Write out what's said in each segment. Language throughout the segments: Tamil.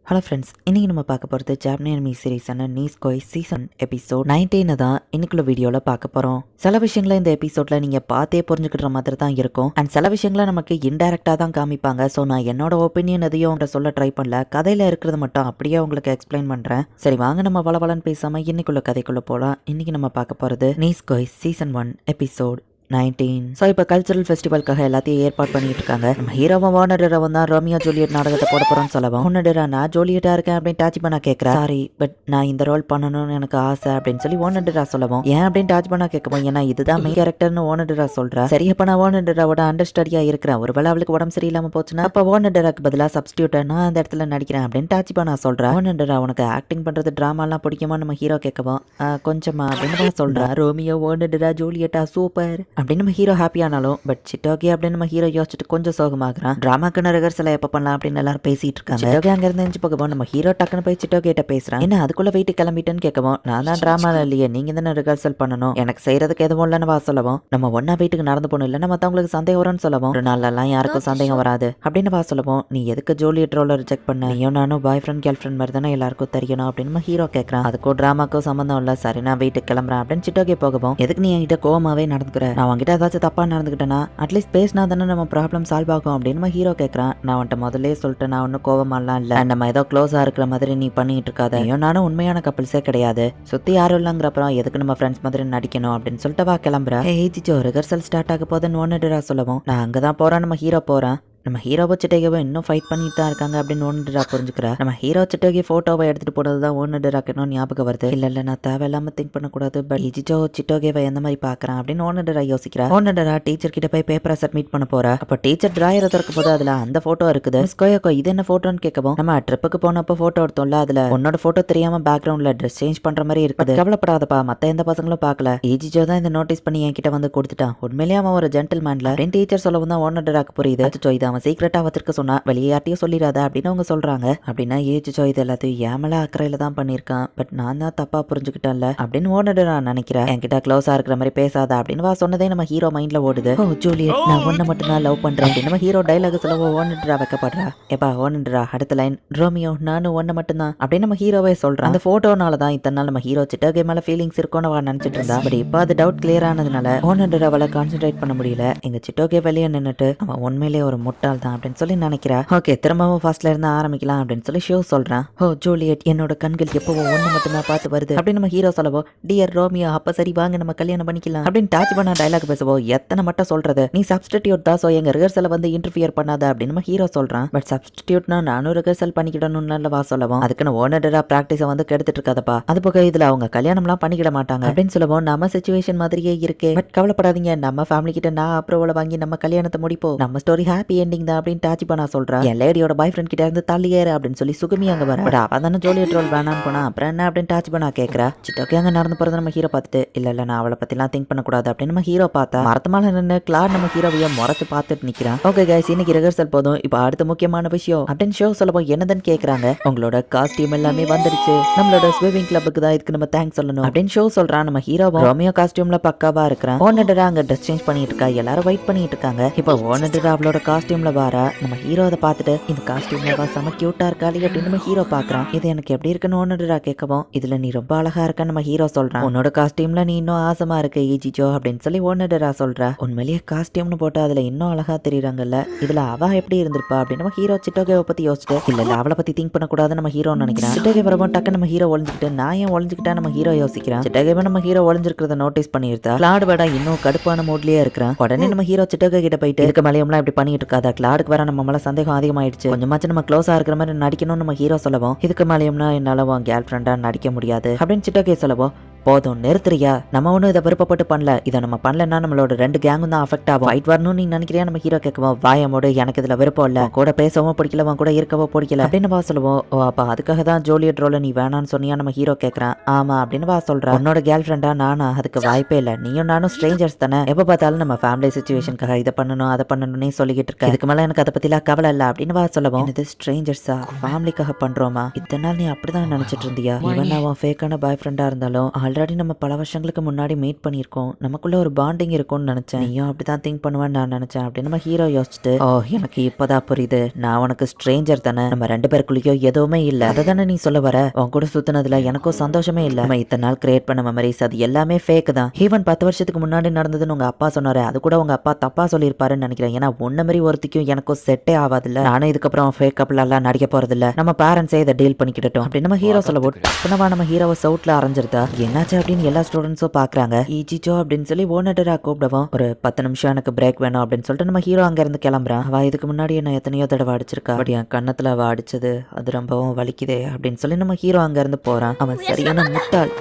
ஹலோ ஃப்ரெண்ட்ஸ், இன்றைக்கி நம்ம பார்க்க போகிறது ஜாப்பனீஸ் சீரீஸான நீஸ்கோய் சீசன் எபிசோட் 19 தான் இன்னைக்குள்ள வீடியோவில் பார்க்க போகிறோம். சில விஷயங்களை இந்த எபிசோடில் நீங்கள் பார்த்தே புரிஞ்சுக்கிற மாதிரி தான் இருக்கும். அண்ட் சில விஷயங்களை நமக்கு இன்டெரக்டாக தான் காமிப்பாங்க. ஸோ நான் என்னோட ஒப்பீனியன் எதையும் உங்கள்கிட்ட சொல்ல ட்ரை பண்ணல. கதையில் இருக்கிறது மட்டும் அப்படியே உங்களுக்கு எக்ஸ்பிளைன் பண்ணுறேன். சரி வாங்க நம்ம வளவலன்னு பேசாமல் இன்னைக்குள்ள கதைக்குள்ளே போகலாம். இன்றைக்கி நம்ம பார்க்க போகிறது நீஸ்கோய் சீசன் 1 எபிசோட் 19. ஸோ இப்போ கல்ச்சரல் ஃபெஸ்டிவலுக்காக எல்லாத்தையும் ஏற்பாடு பண்ணிட்டு இருக்காங்க. நம்ம ஹீரோவும் வார்னடரவும் தான் ரோமியோ ஜூலியட் நாடகத்தை போட போறோம்னு சொல்லவும், வார்னடரா நான் ஜூலியட்டா இருக்கேன் அப்படின்னு டாச் பண்ணா கேட்குறா. சாரி பட் நான் இந்த ரோல் பண்ணணும்னு எனக்கு ஆசை அப்படின்னு சொல்லி வார்னடரா சொல்லவும், ஏன் அப்படின்னு டாச் பண்ணா கேட்கவும், ஏன்னா இதுதான் மெயின் கேரக்டர்னு வார்னடரா சொல்றா. சரி அப்ப நான் வார்னடராவோட அண்டர்ஸ்டடியா இருக்கிறேன். ஒருவேளை அவளுக்கு உடம்பு சரியில்லாம போச்சுன்னா அப்ப வார்னடராக்கு பதிலாக சப்ஸ்டியூட்டா நான் அந்த இடத்துல நடிக்கிறேன் அப்படின்னு டாச் பண்ணா சொல்றா. வார்னடரா உனக்கு ஆக்டிங் பண்றது டிராமாலாம் பிடிக்குமா நம்ம ஹீரோ கேட்கவும், கொஞ்சமா அப்படின்னு சொல்றா. ரோமியோ வார்னடரா ஜூலியட்டா சூப்பர் அப்படின்னு நம்ம ஹீரோ ஹாப்பி ஆனாலும் பட் சிட்டோகே அப்படின்னு நம்ம ஹீரோ யோசிச்சுட்டு கொஞ்சம் சோகமாகறான். டிராமாக்குன்னு ரிஹர்சல் எப்ப பண்ணலாம் அப்படின்னு எல்லாரும் பேசிட்டு இருக்காங்க. சிட்டோகே அங்க இருந்து எஞ்சி போகவும் நம்ம ஹீரோ டக்குன்னு போய் சிட்டோகேட்ட பேசுறான். என்ன அதுக்குள்ள வெயிட்டு கிளம்பிட்டேன்னு கேட்கவும், நான் தான் டிராமால இல்லையே, நீங்க தானே ரிஹர்சல் பண்ணணும், எனக்கு செய்யறதுக்கு எதுவும் இல்லைன்னு வா சொல்லவும், நம்ம ஒன்னா வீட்டுக்கு நடந்து போகணும் இல்லைன்னா மத்தவங்களுக்கு சந்தேகம் வரும்னு சொல்லவும், ஒரு நாள்லாம் யாருக்கும் சந்தேகம் வராது அப்படின்னு வா சொல்லவும், நீ எதுக்கு ஜூலியட் ரோல ரிஜெக்ட் பண்ண, நீயும் நானும் பாய் ஃப்ரெண்ட் கேர்ள் ஃப்ரெண்ட் மாதிரி தானே எல்லாருக்கும் தெரியணும் அப்படின்னு நம்ம ஹீரோ கேட்கறான். அதுக்கும் டிராமாக்கும் சம்பந்தம் இல்ல, சரி நான் வீட்டுக்கு கிளம்புறேன் அப்படின்னு சிட்டோகே போகவும், எதுக்கு நீ என்கிட்ட கோவமாவே நடந்துக்கிற, நான் உங்ககிட்ட ஏதாச்சும் தப்பா நடந்துக்கிட்டேன்னா அட்லீஸ்ட் பேசினா தானே நம்ம ப்ராப்ளம் சால்வ் ஆகும் அப்படின்னு நம்ம ஹீரோ கேட்கறான். நான் வந்துட்டு முதல்ல சொல்லிட்டு நான் ஒன்னும் கோவமாலாம் இல்ல, நம்ம ஏதோ க்ளோஸா இருக்கிற மாதிரி நீ பண்ணிட்டு இருக்காத, ஐயோ நானும் உண்மையான கப்பல்ஸே கிடையாது, சுத்தி யாரும் இல்லங்கிறப்பறம் எதுக்கு நம்ம ஃப்ரெண்ட்ஸ் மாதிரி நடிக்கணும் அப்படின்னு சொல்லிட்டு வா கிளம்புறா. ஏஜிச்சோ ரிஹர்சல் ஸ்டார்ட் ஆக போதுன்னு ஒன்னுடா சொல்லவும், நான் அங்கதான் போறேன் நம்ம ஹீரோ போறேன். நம்ம ஹீரோவை சிட்டோகேவை இன்னும் ஃபைட் பண்ணிட்டு தான் இருக்காங்க அப்படின்னு ஒன்னுடா புரிஞ்சுக்கிறா. நம்ம ஹீரோ சிட்டோகே போட்டோவை எடுத்துட்டு போனது தான் ஒன்னுடராக்கு இன்னும் ஞாபகம் வருது. இல்ல நான் தேவையில்லாம திங்க் பண்ணக்கூடாது, பட் இஜிச்சோ சிட்டோகேவை எந்த மாதிரி பாக்குறான் அப்படின்னு ஒன்னுடரா யோசிக்கிறா. ஒன்னுடரா டீச்சர் கிட்ட போய் பேப்பரை சப்மிட் பண்ண போறா. அப்ப டீச்சர் டிராயரை திறக்கும் போது அதுல அந்த போட்டோ இருக்குது. ஸ்கோயக்கோ இது என்ன போட்டோன்னு கேட்கவும், நம்ம ட்ரிப்புக்கு போனப்போ போட்டோ எடுத்தோம்ல, அதுல உன்னோட போட்டோ தெரியாம பேக்ரவுண்ட்ல ட்ரெஸ் சேஞ்ச் பண்ற மாதிரி இருக்குது, கவலைப்படாதப்பா மத்த எந்த பசங்களும் பார்க்கல, இஜிச்சோ தான் இந்த நோட்டீஸ் பண்ணி என்கிட்ட வந்து கொடுத்துட்டான், உண்மையிலேயே அவன் ஒரு ஜென்டில்மேன்ல அப்படின்னு டீச்சர் சொல்லவும் தான் ஒன்னுடராக்கு புரியுது. இது அவன் சீக்கிரட்டா வச்சிருக்க சொன்னா வெளியே யார்ட்டையும் சொல்லிடாத அப்படின்னு அவங்க சொல்றாங்க. அப்படின்னா ஏஜிச்சோ இது எல்லாத்தையும் ஏமல அக்கறையில தான் பண்ணிருக்கான், பட் நான் தான் தப்பா புரிஞ்சுக்கிட்டேன்ல அப்படின்னு ஓனடர் நான் நினைக்கிறேன், என்கிட்ட க்ளோஸா இருக்கிற மாதிரி பேசாத அப்படின்னு வா சொன்னதே நம்ம ஹீரோ மைண்ட்ல ஓடுது. ஓ ஜூலியட் நான் ஒன்ன மட்டும் தான் லவ் பண்றேன் அப்படின்னு நம்ம ஹீரோ டைலாக் சொல்லவோ ஓனடரா வைக்கப்படுறா. எப்பா ஓனடரா அடுத்த லைன், ரோமியோ நானும் ஒன்ன மட்டும் தான் அப்படின்னு நம்ம ஹீரோவே சொல்றான். அந்த போட்டோனால தான் இத்தனை நாள் நம்ம ஹீரோ சிட்டோகே மேல ஃபீலிங்ஸ் இருக்கும்னு அவ நினைச்சிட்டு இருந்தா. பட் இப்போ அது டவுட் கிளியர் ஆனதுனால ஓனடராவால கான்சென்ட்ரேட் பண்ண முடியல. எங்க சிட்டோகே வெளியே நின்னுட்டு அவன் உண்மையிலேயே ஒரு முட்டாள் தான் அப்படின்னு சொல்லி நினைக்கிறா. ஓகே திரும்பவும் ஃபர்ஸ்ட்ல இருந்து ஆரம்பிக்கலாம் அப்படின்னு சொல்லி ஷோ சொல்றான். ஓ ஜூலியட் என்னோட கண்கள் எப்பவோ ஒண்ணு மட்டும் தான் பார்த்து வருது அப்படின்னு நம்ம ஹீரோ சொல்லவோ, டியர் ரோமியோ அப்ப சரி வாங்க நம்ம கல்யாணம் பண்ணிக்கலாம் அப்படின்னு டாச் பண்ண டைலாக் பேசவோ, எத்தனை மட்டும் சொல்றது, நீ சப்ஸ்டிடியூட் தான், சோ எங்க ரிஹர்சலை வந்து இன்டர்ஃபியர் பண்ணாத அப்படின்னு நம்ம ஹீரோ சொல்றான். பட் சப்ஸ்டிடியூட்னா நானும் ரிஹர்சல் பண்ணிக்கிடணும்னு வா சொல்லவும், அதுக்குன்னு ஓனடரா பிராக்டிஸை வந்து கெடுத்துட்டு இருக்காதப்பா, அது போக இதுல அவங்க கல்யாணம்லாம் பண்ணிக்கிட மாட்டாங்க அப்படின்னு சொல்லவும், நம்ம சிச்சுவேஷன் மாதிரியே இருக்கு, பட் கவலைப்படாதீங்க நம்ம ஃபேமிலி கிட்ட நான் அப்ரூவலை வாங்கி நம்ம கல்யாணத்தை முடிப்போம், நம்ம ஸ்டோரி ஹாப்பி எண்டிங் தான் அப்படின்னு டாச் பண்ண சொல்றா. என் லேடியோட பாய் ஃப்ரெண்ட் கிட்ட இருந்து தள்ளியேறு அப்படின்னு சொல்லி சுகுமி அங்க வர. பட் அவன் தானே ஜூலியட் ரோல் வேணான்னு போனா அப்புறம் என்ன அப்படின்னு டாச் பண்ணா கேட்கறா. சிட்டோகே அங்க நடந்து போறது நம்ம ஹீரோ பார்த்துட்டு, இல்ல நான் அவளை பத்திலாம் திங்க் பண்ணக்கூடாது அப்படின்னு நம்ம ஹீரோ பார்த்தா, மரத்து மேல நின்று கிளார் நம்ம ஹீரோவைய முறைச்சு பார்த்துட்டு நிக்கிறான். ஓகே கைஸ் இன்னைக்கு ரிஹர்சல் போதும், இப்போ அடுத்த முக்கியமான விஷயம் அப்படின்னு ஷோ சொல்லவும் என்னதுன்னு கேட்கறாங்க. உங்களோட காஸ்டியூம் எல்லாமே வந்துடுச்சு, நம்மளோட ஸ்விமிங் கிளப்புக்கு தான் இதுக்கு நம்ம தேங்க்ஸ் சொல்லணும் அப்படின்னு ஷோ சொல்றான். நம்ம ஹீரோவும் ரோமியோ காஸ்டியூம்ல பக்காவா இருக்கிறான். ஓனடரா அங்க ட்ரெஸ் சேஞ்ச் பண்ணிட்டு இருக்கா, எல்லாரும் வெயிட் பண்ணிட்டு இருக்காங்க. இப்போ ஓனடரா அவளோட காஸ்டியூம்ல வாரா. நம்ம ஹீரோ அதை பார்த்துட்டு இந்த காஸ்டியூம்ல வா செம கியூட்டா இருக்காளி அப்படின்னு நம்ம ஹீரோ பாக்குறான். இது எனக்கு எப்படி இருக்குன்னு ஓனடரா கேட்கவும், இதுல நீ ரொம்ப அழகா இருக்கன்னு நம்ம ஹீரோ சொல்றான். உன்னோட காஸ்டியூம்ல நீ இன்னும் ஆசமா இருக்க ஈஜிச்சோ அப்படின்னு சொல்லி ஓனடரா சொல்றா. உண்மையிலேயே காஸ்டியூம்னு போட்டு அதுல இன்னும் அழகா தெரியுறாங்கல்ல, இதுல அவ எப்படி இருந்திருப்பா அப்படின்னு நம்ம ஹீரோ சிட்டோகேவை பத்தி யோசிச்சுட்டு, இல்ல அவளை பத்தி திங்க் பண்ணக்கூடாது நம்ம ஹீரோ நினைக்கிறான். சிட்டோகே வரவும் டக்கு நம்ம ஹீரோ ஒளிஞ்சுக்கிட்டு, நான் ஏன் ஒளிஞ்சுக்கிட்டா நம்ம ஹீரோ யோசிக்கிறான். சிட்டோகேவை நம்ம ஹீரோ ஒளிஞ்சிருக்கிறத நோட்டீஸ் பண்ணிருந்தா கிளாட் வேடா இன்னும் கடுப்பான மூட்லயே இருக்கிறான். உடனே நம்ம ஹீரோ சிட்டோகே கிட்ட போயிட்டு, இருக்க மலையம்லாம் இப்படி பண்ணிட்டு இருக்காதா, கிளாடுக்கு வர நம்ம மேல சந்தேகம் அதிகமாயிடுச்சு, கொஞ்சமாச்சும் நம்ம க்ளோஸா இருக்கிற மாதிரி நடிக்கணும்னு நம்ம ஹீரோ சொல்லவும், இதுக்கு மேலேயும்னா என்னால உன் கேர்ள் ஃப்ரெண்டா நடிக்க முடியாது அப்படின்னு சிட்டோகே சொல்லவும், போதும் நிறுத்துறியா, நம்ம ஒன்றும் இதை விருப்பப்பட்டு பண்ணல, இதை நம்ம பண்ணலன்னா நம்மளோட ரெண்டு கேங்கும் தான் அஃபெக்ட் ஆகும், ஃபைட் வரணும்னு நீ நினைக்கிறியா நம்ம ஹீரோ கேட்கவும், வாயமோடு எனக்கு இதுல விருப்பம் இல்ல, கூட பேசவும் பிடிக்கல, உன் கூட இருக்கவோ பிடிக்கல அப்படின்னு வா சொல்லுவோம். ஓ அப்ப அதுக்காக தான் ஜூலியட் ரோல நீ வேணான்னு சொன்னியா நம்ம ஹீரோ கேட்கறான். ஆமா அப்படின்னு வா சொல்றா. உன்னோட கேர்ள் ஃப்ரெண்டா நானா, அதுக்கு வாய்ப்பே இல்ல, நீயும் நானும் ஸ்ட்ரேஞ்சர்ஸ் தானே, எப்ப பார்த்தாலும் நம்ம ஃபேமிலி சிச்சுவேஷனுக்காக இதை பண்ணணும் அதை பண்ணணும்னே சொல்லிக்கிட்டு இருக்க, இதுக்கு மேல எனக்கு அதை பத்திலாம் கவலை இல்ல அப்படின்னு வா சொல்லவும், இது ஸ்ட்ரேஞ்சர்ஸா ஃபேமிலிக்காக பண்றோமா, இத்தனை நாள் நீ அப்படிதான் நினைச்சிட்டு இருந்தியா, இவன் அவன் ஃபேக்கான பாய் ஃப்ரெண்டா இருந்தாலும் ஆல்ரெடி நம்ம பல வருஷங்களுக்கு முன்னாடி மீட் பண்ணியிருக்கோம், நமக்குள்ள ஒரு பாண்டிங் இருக்கும்னு நினைச்சேன், நீயும் அப்படிதான் திங்க் பண்ணுவேன்னு நான் நினைச்சேன் அப்படின்னு நம்ம ஹீரோ யோசிச்சுட்டு, ஓ எனக்கு இப்பதான் புரியுது, நான் உனக்கு ஸ்ட்ரேஞ்சர் தானே, நம்ம 2 பேருக்குள்ளேயும் எதுவுமே இல்ல, அதை தானே நீ சொல்ல வர, உன் கூட சுத்தினதுல எனக்கும் சந்தோஷமே இல்ல, நம்ம இத்தனை நாள் கிரியேட் பண்ண மெமரிஸ் அது எல்லாமே ஃபேக் தான், ஈவன் 10 வருஷத்துக்கு முன்னாடி நடந்ததுன்னு உங்க அப்பா சொன்னாரு, அது கூட உங்க அப்பா தப்பா சொல்லியிருப்பாருன்னு நினைக்கிறேன், ஏன்னா ஒன்ன மாதிரி ஒருத்திக்கும் எனக்கும் செட்டே ஆகாதுல்ல, நானும் இதுக்கப்புறம் ஃபேக் கப்லாம் நடிக்க போறது இல்ல, நம்ம பேரண்ட்ஸே இதை டீல் பண்ணிக்கிட்டோம் அப்படின்னு நம்ம ஹீரோ சொல்ல போட்டு நம்ம ஹீரோவை சவுட்ல அரைஞ்சிருந்தா என்னாச்சு அப்படின்னு எல்லா ஸ்டூடெண்ட்ஸும் பாக்குறாங்க. ஈஜிச்சோ அப்படின்னு சொல்லி ஓனடரா கூப்பிடவும் ஒரு 10 நிமிஷம் எனக்கு பிரேக் வேணும் அப்படின்னு சொல்லிட்டு நம்ம ஹீரோ அங்க இருந்து கிளம்புறான். அவ இதுக்கு முன்னாடி என்ன எத்தனையோ தடவை அடிச்சிருக்கா, பட் என் கண்ணத்துல அவ அடிச்சது அது ரொம்பவும் வலிக்குதே அப்படின்னு சொல்லி நம்ம ஹீரோ அங்க இருந்து போறான். அவன் சரியான முட்டாள்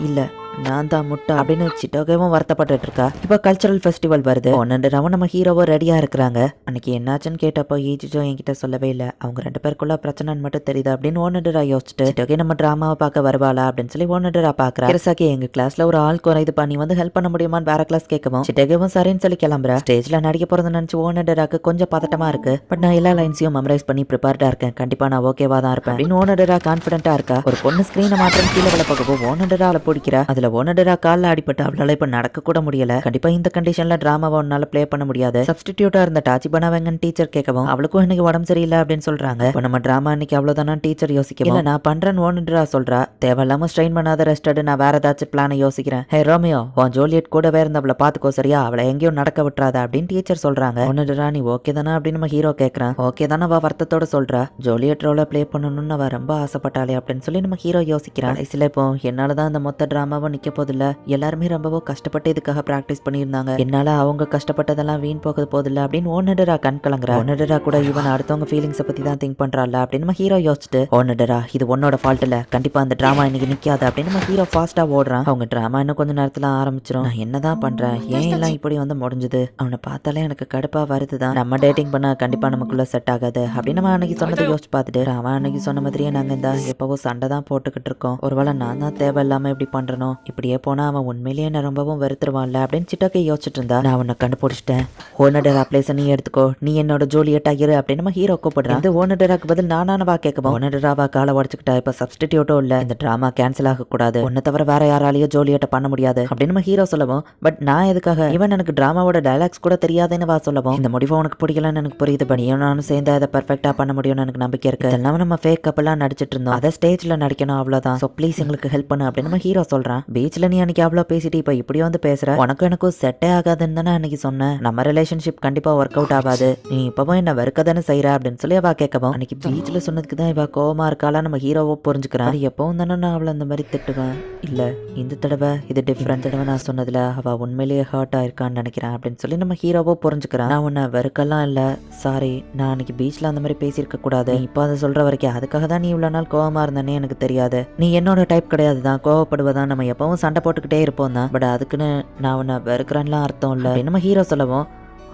இல்ல நான் தான் முட்டா அப்படின்னு சிட்டோகவும் வருத்தப்பட்டு இருக்கா. இப்போ கல்ச்சரல் ஃபெஸ்டிவல் வருது, ஒன்னு நம்ம ஹீரோவோ ரெடியா இருக்கிறாங்க. அன்னைக்கு என்னாச்சுன்னு கேட்டப்போ ஈஜிஜோ என்கிட்ட சொல்லவே இல்லை, அவங்க 2 பேருக்குள்ள பிரச்சனைன்னு மட்டும் தெரியுது அப்படின்னு ஓனடரா யோசிச்சுட்டு சிட்டோகே நம்ம டிராமாவை பார்க்க வருவாளா அப்படின்னு சொல்லி ஓனடரா பாக்குறா. கிரசாக்கி எங்க கிளாஸ்ல ஒரு ஆள் குறைது பண்ணி வந்து ஹெல்ப் பண்ண முடியுமான்னு வேற கிளாஸ் கேட்கவும் சிட்டோகவும் சரின்னு சொல்லி கிளம்புறா. ஸ்டேஜ்ல நடிக்க போறது நினைச்சு ஓனடராக்கு கொஞ்சம் பதட்டமா இருக்கு, பட் நான் எல்லா லைன்ஸையும் மெமரைஸ் பண்ணி ப்ரிப்பேர்டா இருக்கேன், கண்டிப்பா நான் ஓகேவா தான் இருப்பேன் அப்படின்னு ஓனடரா கான்பிடென்டா இருக்கா. ஒரு பொண்ணு ஸ்கிரீனை மாற்றம் கீழே விழ போகவும் ஓனடரா அவளை பிடிக்கிறா. அதுல ஓனடரா கால்ல அடிபட்டு அவளால இப்ப நடக்க கூட முடியல. கண்டிப்பா இந்த கண்டிஷன்ல டிராமாவை உன்னால பிளே பண்ண முடியாது. சப்ஸ்டிடியூட்டா இருந்த டாச்சிபனா வெங்கன் டீச்சர் கேட்கவும் அவளுக்கும் இன்னைக்கு உடம்பு சரியில்லை அப்படின்னு சொல்றாங்க. இப்ப நம்ம டிராமா இன்னைக்கு அவ்வளவுதானா டீச்சர் யோசிக்கணும். இல்ல நான் பண்றேன்னு ஓனடரா சொல்றா. தேவையில்லாம ஸ்ட்ரெயின் பண்ணாத ரெஸ்ட் எடு, நான் வேற ஏதாச்சும் பிளானை யோசிக்கிறேன். ஹே ரோமியோ, உன் ஜூலியட் கூடவே இருந்த அவளை பாத்துக்கோ சரியா, அவளை எங்கேயும் நடக்க விட்டுறாத அப்படின்னு டீச்சர் சொல்றாங்க. ஓனடரா நீ ஓகே தானா அப்படின்னு நம்ம ஹீரோ கேட்கறான். ஓகே தானே அவ வருத்தத்தோட சொல்றா. ஜூலியட் ரோல பிளே பண்ணணும்னு அவ ரொம்ப ஆசைப்பட்டாளே அப்படின்னு சொல்லி நம்ம ஹீரோ யோசிக்கிறான். சில இப்போ என்னாலதான் இந்த மொத்த டிராமாவும் நிக்க போதில்ல, எல்லாருமே ரொம்பவோ கஷ்டப்பட்டு இதுக்காக பிராக்டிஸ் பண்ணியிருந்தாங்க, என்னால அவங்க கஷ்டப்பட்டதெல்லாம் வீண் போக போதில்லை அப்படின்னு ஓனடரா கண் கலங்குறா. ஓனடரா கூட இவன் அடுத்தவங்க ஃபீலிங்ஸை பத்தி தான் திங்க் பண்றாள் அப்படின்னு நம்ம ஹீரோ யோசிச்சுட்டு, ஓனடரா இது உன்னோட ஃபால்ட் இல்ல, கண்டிப்பா அந்த டிராமா இன்னைக்கு நிக்காது அப்படின்னு நம்ம ஹீரோ ஃபாஸ்டா ஓடுறான். அவங்க டிராமா இன்னும் கொஞ்ச நேரத்துல ஆரம்பிச்சிடும். நான் என்னதான் பண்றேன், ஏன் எல்லாம் இப்படி வந்து முடிஞ்சது, அவனை பார்த்தாலே எனக்கு கடுப்பா வருதுதான், நம்ம டேட்டிங் பண்ண கண்டிப்பா நமக்குள்ள செட் ஆகாது அப்படின்னு நம்ம அன்னைக்கு சொன்னதை யோசிச்சு பார்த்துட்டு, அவன் அன்னைக்கு சொன்ன மாதிரியே நாங்க இந்த எப்பவோ சண்டை தான் போட்டுக்கிட்டு இருக்கோம், ஒருவேளை நான் தான் தேவையில்லாம இப்படி பண்றனோ, இப்படியே போனா அவன் உண்மையிலேயே என்ன ரொம்பவும் வெறுத்துருவான்ல அப்படின்னு சிட்டோக்கே யோசிச்சுட்டு இருந்தா. நான் உன்னை கண்டுபிடிச்சிட்டேன், ஓனடரா பிளேஸை நீ எடுத்துக்கோ, நீ என்னோட ஜூலியட்டா இரு அப்படின்னு நம்ம ஹீரோ கூப்பிடுறான். இந்த ஓனடராக்கு பதில் நானானவா கேட்கவும் ஓனடராவா காலை உடச்சுக்கிட்டா, இப்ப சப்ஸ்டிடியூட்டும் இல்ல, இந்த டிராமா கேன்சல் ஆக கூடாது, உன்னை தவிர வேற யாராலையும் ஜூலியட்டை பண்ண முடியாது அப்படின்னு நம்ம ஹீரோ சொல்லவும், பட் நான் எதுக்காக, இவன் எனக்கு டிராமாவோட டைலாக்ஸ் கூட தெரியாதுன்னு வா சொல்லவும், இந்த முடிவை உனக்கு பிடிக்கலன்னு எனக்கு புரியுது, பட் நானும் சேர்ந்து அதை பெர்ஃபெக்டா பண்ண முடியும்னு எனக்கு நம்பிக்கை இருக்கு, இதெல்லாம் நம்ம ஃபேக் கப்பெல்லாம் நடிச்சிட்டு இருந்தோம், அதை ஸ்டேஜ்ல நடிக்கணும் அவ்வளவுதான், சோ ப்ளீஸ் எங்களுக்கு ஹெல்ப் பண்ணு அப்படின்னு நம்ம ஹீரோ சொல்றான். பீச்ல நீ அன்னைக்கு அவ்வளவு பேசிட்டு இப்ப இப்படி வந்து பேசுற, உனக்கும் எனக்கும் செட்டே ஆகாதுன்னு தானே அன்னைக்கு சொன்னேன், நம்ம ரிலேஷன்ஷிப் கண்டிப்பா ஒர்க் அவுட் ஆகாது, நீ இப்பவும் என்ன வெறுக்க தானே செய்யற அப்படின்னு சொல்லி அவ கேட்கவும், அன்னைக்கு பீச்ல சொன்னதுக்கு தான் இவ கோவமா இருக்காளா நம்ம ஹீரோவோ புரிஞ்சுக்கிறான். எப்பவும் தானே நான் அவளை அந்த மாதிரி திட்டுவேன், இல்ல இந்த தடவை இது டிஃப்ரெண்ட், தடவை நான் சொன்னதுல அவ உண்மையிலேயே ஹர்ட் ஆயிருக்கான்னு நினைக்கிறேன் அப்படின்னு சொல்லி நம்ம ஹீரோவோ புரிஞ்சுக்கிறான். நான் உன்னை வெறுக்கலாம் இல்ல, சாரி, நான் அன்னைக்கு பீச்ல அந்த மாதிரி பேசியிருக்க கூடாது, இப்போ அதை சொல்ற வரைக்கும் அதுக்காக தான் நீ இவ்வளவு நாள் கோவமா இருந்தேன்னு எனக்கு தெரியாது, நீ என்னோட டைப் கிடையாது தான், கோவப்படுவதான், நம்ம எப்பவும் சண்டை போட்டுக்கிட்டே இருப்போம் தான், பட் அதுக்குன்னு நான் உன்னை வெறுக்கிறேன்லாம் அர்த்தம் இல்லை நம்ம ஹீரோ சொல்லவும்,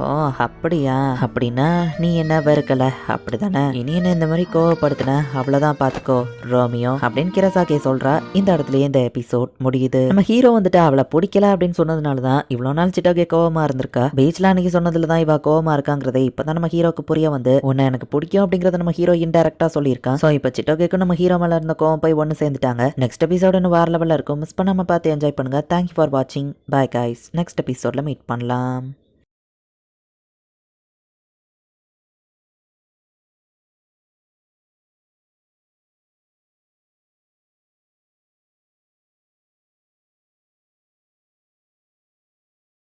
ஓ அப்படியா, அப்படின்னா நீ என்ன வெறுக்கல அப்படிதானே, இனி என்ன இந்த மாதிரி கோவப்படுத்தின அவ்வளவுதான் பாத்துக்கோ ரோமியோ அப்படின்னு கிரசாக்கே சொல்றா. இந்த இடத்துலயே இந்த எபிசோட் முடியுது. நம்ம ஹீரோ வந்துட்டு அவளை பிடிக்கல அப்படின்னு சொன்னதுனாலதான் இவ்வளவு நாள் சிட்டோகே கோவமா இருந்திருக்கா. பீச்ல அன்னைக்கு சொன்னதுலதான் இவ கோவமா இருக்காங்கிறத இப்பதான் நம்ம ஹீரோக்கு புரிய வந்து, உன்னை எனக்கு பிடிக்கும் அப்படிங்கறத நம்ம ஹீரோ இன்டைரக்டா சொல்லியிருக்கான். சோ இப்ப சிட்டோகேக்கும் நம்ம ஹீரோ மேல இருந்த கோவம் போய் ஒன்னு சேர்ந்துட்டாங்க. நெக்ஸ்ட் எபிசோட் இன்னும் வேற லெவல்ல இருக்கும், மிஸ் பண்ணாம பார்த்து என்ஜாய் பண்ணுங்க. தேங்க்யூ ஃபார் வாட்சிங், பை கைஸ், நெக்ஸ்ட் எபிசோட்ல மீட் பண்ணலாம்.